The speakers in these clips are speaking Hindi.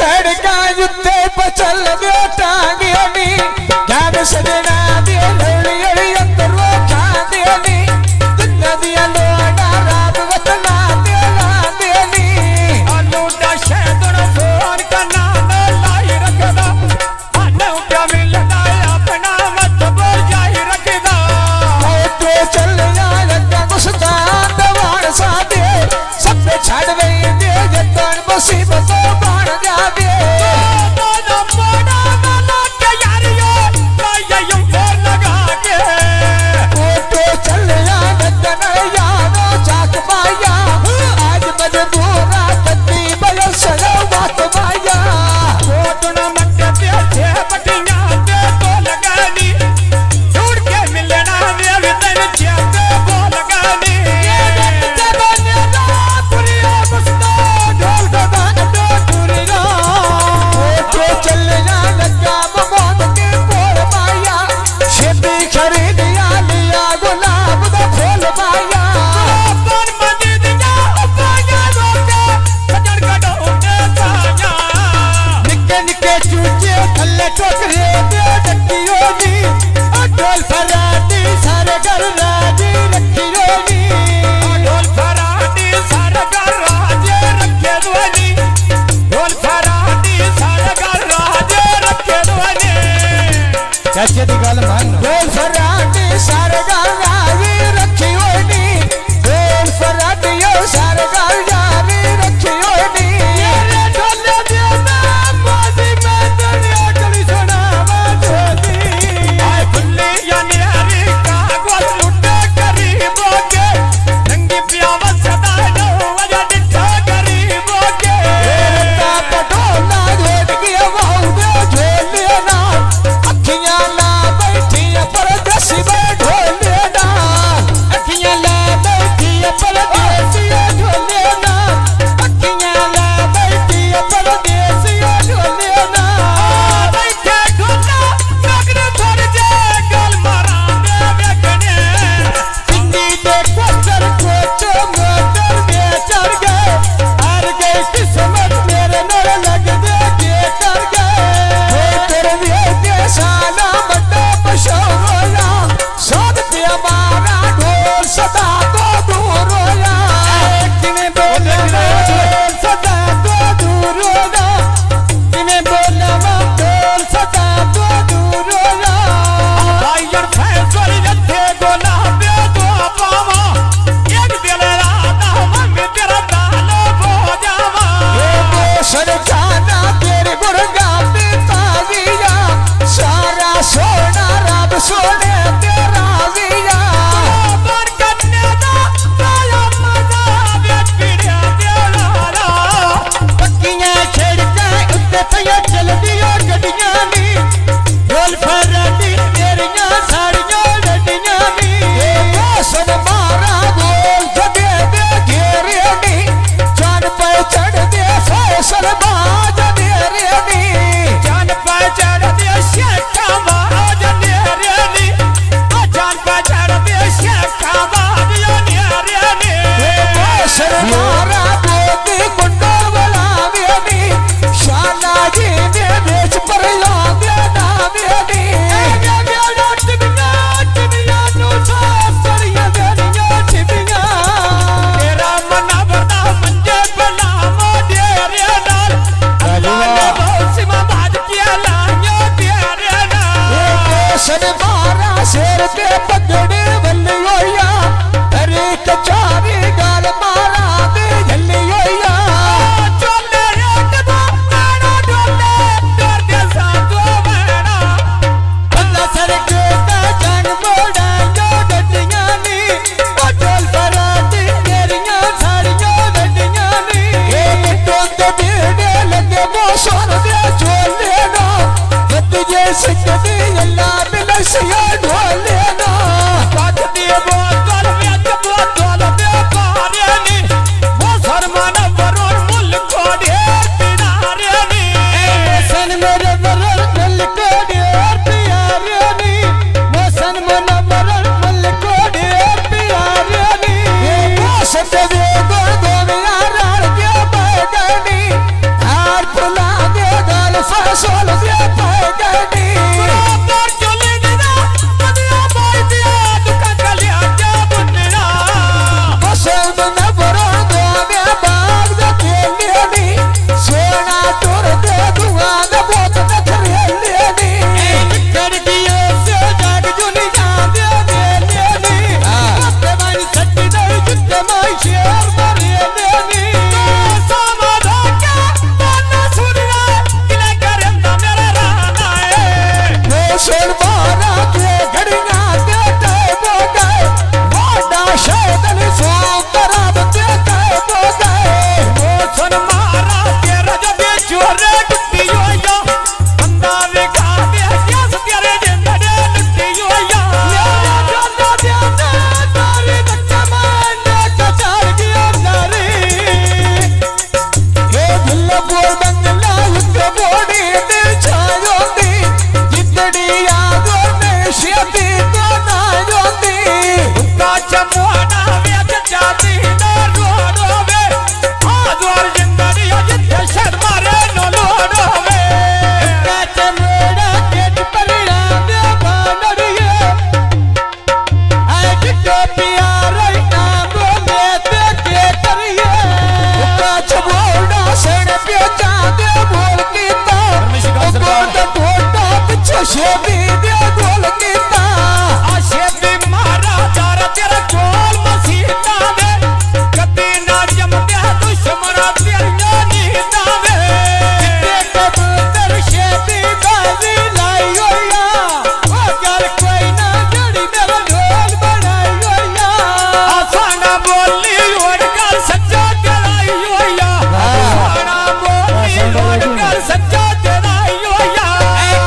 सड़का युद्धे पचल दे टांगियानी ज्ञान सजना दे लड़ी अंदर वो खा देनी दुनिया दिया लोड़ा रात वतना दे ला देनी अलूटा शैदन फोन का नाम लाई रखदा आने क्या मिलना अपना मत बोल जाई रखदा तो चल जा लगा गुस्तान दवाड़ सा दे सब छड़ गई दे जतन मुसीबत बाण जा दे चाचे दी गल मान बोल फराटी सारे गल जारी रखी होनी बोल फराटी ओ सारे गल जारी रखी होनी ये ढोले दे नाम मोदी में दुनिया कली सुनावा छोदी आए फुल्ले या निहारी कागज लुटे गरीबों के नंगी प्यावा सदा नो वजह डिठा गरीबों के का पटोला झोट गया वाहू दे झोले ना अखियां परदेसी ढोले ना अखियां ला बैठी परदेसी ढोले ना अखियां ला बैठी परदेसी ढोले ना बैठे ढोला नगरे थोड़ जे गल मारा दे वेखने हिंदी दे कोचर कोच मोटर में चढ़ गए हार गए किस्मत मेरे नर लग दे के कर गए हो तेरे के साना बड़ा पशोया साध पे हमारा ढोल सदा तो दूर होया किने बोले ढोल सदा तो दूर होया किने बोले ढोल सदा तो दूर होया भाईर फैसल जथे गोला दे दो पावा एक दिल राता मम्मी तेरा दालो हो जावा ये सरकाना तेरे गुरगाते ताजिया सारा सोना रब सोने तेरा जिया पर करने दा ताया मजा बेच पीड़िया तेरा पक्कियां छड़का उत्ते पया चलदियां गड्डियां नी ढोल फराटी तेरियां साड़ियां लड्डियां नी ये मौसम मारा बोल जदे दे घेरे नी जान पे चढ़ दे फैसल बाज मेरे नी जान पे चढ़ दे शेखा बाज नेरे नी जान पे चढ़ दे शेखा बाज नेरे नी मौसम मारा बोती कुंडल वाला नी शाला जी ने बेच पर याद ना मेरी तेरा मना बता मंजे बला मोदे रे नाल अल्लाह ने मौसम बाज किया लायो तेरे नाल सन मारा शेर के पगड़े बल्ली होया हरे कचारी गाल मारा दे झल्ली होया चले एक दो नाना डोले डर दे सातो बना बंदा सर के जान मोड़ा जो गड्डियां नी पटोल फराटी तेरियां साड़ियां गड्डियां नी ये मिट्टों ते बीड़े लगे मोसर दे झोले ना बद जे सिकदी अल्लाह मिलसिया ढोले ना बात दी बोतल में बोतल दे पारे नी वो शर्माना वरुण मुल कोड़े पिनारे नी सन मेरे वरुण मुल कोड़े प्यारे नी मोसन मन वरुण मुल कोड़े प्यारे नी ये मोसन दे दो यार के बैगनी हार फुला योंदी जितड़ी यादों में शेती तो ना योंदी उनका चमोना वेच जाती न रोडोवे आजवर जिंदड़ी जिते शर्मा रे न लोडोवे काचे मोड़ा गेट पर रामे बानड़िए आज टोपिया रही नामो में ते के करिए काचे मोड़ा सण पे चांदे बोल कीता बोल द बोटा पिछो शेबी दे बोल कीता आशे भी मारा तारा तेरा कोल मसीता दे कदी ना जमदे दुश्मना तेरिया नीता दे ते कबूतर शेबी बाजी लाई होया ओ गल कोई ना जड़ी मेरा ढोल बनाई होया आसाना बोली और कर सच्चा तेराई होया आसाना बोली और कर सच्चा तेराई होया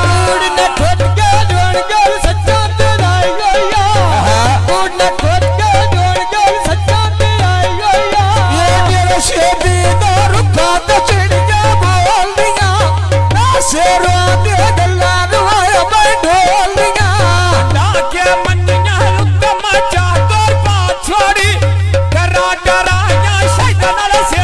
कूड़ न खोट के ढोल गल सच्चा तेराई होया कूड़ न खोट के ढोल गल सच्चा तेराई होया ये मेरा शेबी दा रुखा ते चिड़िया बोल दिया ना शेरा दे गल्ला नवाया मैं ढोल दिया डाके मन्निया रुक मचा तोर बात छोड़ी डरा डराया शैतान से